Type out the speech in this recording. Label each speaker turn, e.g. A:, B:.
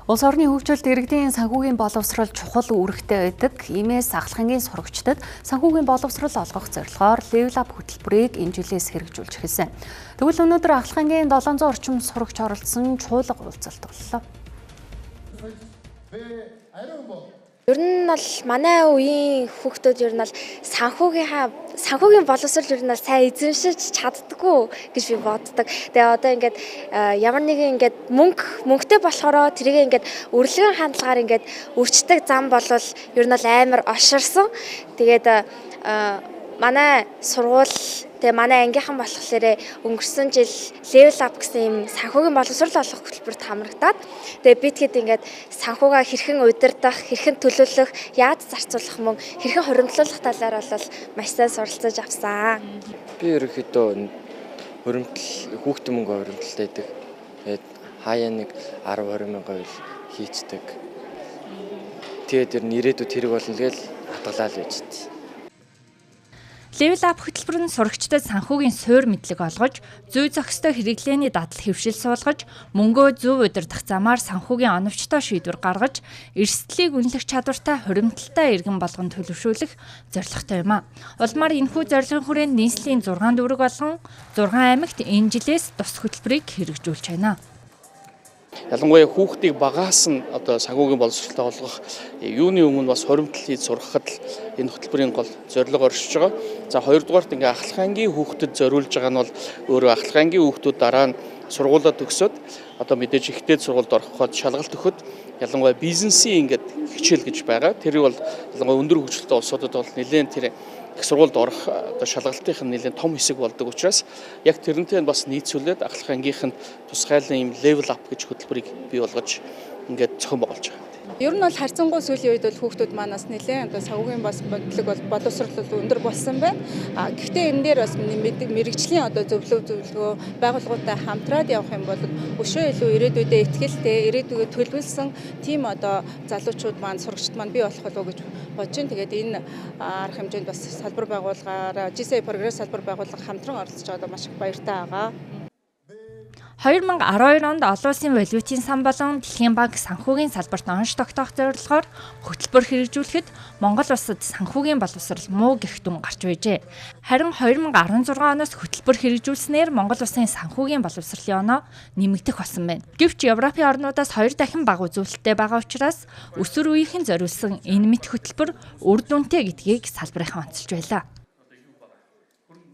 A: Улс орны хөгжилд иргэдийн санхүүгийн боловсрол чухал үүрэгтэй байдаг. Иймээс Ахлахангийн сурагчдад санхүүгийн боловсрол олгох зорилгоор Level Up хөтөлбөрийг энэ жилээс хэрэгжүүлж эхэлсэн. Тэгвэл өнөөдөр Ахлахангийн 700 орчим сурагч оролцсон чуулга уулзалт боллоо.
B: Ер нь бол манай үеийн хүүхдүүд ер нь бол санхүүгийн боловсрол ер нь сайн эзэмшиж чаддаггүй гэж би боддог. Тэгээ одоо ингээд ямар нэгэн ингээд мөнгөтэй болохоор тэрийг ингээд урлагийн хандлагаар ингээд өрчдөг зам болвол ер нь бол амар оширсон. Тэгээд манай сургууль тэгээ манай ангийнхан болохоор өнгөрсөн жил Level Up гэсэн юм санхүүгийн боловсрол олгох хөтөлбөрт хамрагдаад тэгээ би тэгэхэд ингээд санхугаа хэрхэн удирдах, хэрхэн төлөвлөх, яаж зарцуулах мөн хэрхэн хуримтлуулах талаар бол маш сайн суралцаж авсан.
C: Би ерөнхийдөө хуримтлал хүүхдийн мөнгө хуримтлалтай байдаг. Тэгээд хаяа нэг 10-20 мянган байл хийцдэг. Тэгээд ирээдүйд хэрэг болно гэж хадгалаад байжтэй.
D: Level Up хөтөлбөр нь сурагчдад санхүүгийн суурь мэдлэг олгож, зүй зохистой хэрэглээний дадал хэвшил суулгаж, мөнгөө зөв удирдах замаар санхүүгийн оновчтой шийдвэр гаргаж, эрсдлийг үнэлэх чадвартай хуримтлалтай иргэн болгон төлөвшүүлэх зорилготой юм а. Улмаар энэхүү зорилгын хүрээнд нийслэлийн 6 дүүрэг болгон 6 аймагт энэ жилээс тус хөтөлбөрийг хэрэгжүүлж байна.
E: Ялангуяа хүүхдийг багаас нь одоо санхүүгийн боловсролтой олгох юуны өмнө бас хуримтлал хийж сургахад л энэ хөтөлбөрийн гол зорилго оршиж байгаа. За хоёрдугаарт ингээ Ахлахангийн хүүхдэд зориулж байгаа нь бол өөрөө Ахлахангийн хүүхдүүд дараа нь сургуулаа төгсөөд одоо мэдээж ихтэй сургуульд ороход шалгалт өгөхөд ялангуяа бизнесийн ингээд хичээл гэж байгаа. Тэр бол ялангуяа өндөр хөгжилтэй улсуудад бол нэлээд тэр их сургуульд орох одоо шалгалтынх нь нэлээд том хэсэг болдог учраас яг тэрнтэй бас нийцүүлээд Ахлахангийнханд тусгайлан юм Level Up гэж хөтөлбөрийг бий болгож ингээд зохион байгуулж байгаа.
F: Ер нь бол харьцангуй сүүлийн үед бол хүүхдүүд манаас нэлээд одоо санхүүгийн бодлого боловсрол өндөр болсон байна. Гэхдээ энэ дээр бас мэрэгжлийн одоо зөвлөгөө байгууллагуудтай хамтраад явах юм бол өшөө илүү ирээдүйдээ ихтгэлтэй ирээдүйдээ төлөвлөсөн тийм одоо залуучууд маань сурагчид маань бий болох болов уу гэж бодож байна. Тэгээд энэ арга хэмжээнд бас салбар байгууллагаараа GSA прогресс салбар байгууллага хамтран оролцож байгаадаа маш их баяртай байгаа.
D: 2012 онд олон улсын валютын сан болон Дэлхийн банк санхүүгийн салбарт онш тогтоох зорилгоор хөтөлбөр хэрэгжүүлэхэд Монгол улсад санхүүгийн боловсрол муу гэх дүн гарч байжээ. Харин 2016 оноос хөтөлбөр хэрэгжүүлснээр Монгол улсын санхүүгийн боловсролын оноо нэмэгдэх болсон байна. Гэвч Европын орнуудаас 2 дахин бага үзүүлэлттэй байгаа учраас өсвөр үеийнхэн зориулсан энэ мэт хөтөлбөр үр дүнтэй гэдгийг салбарынхан онцолж байлаа.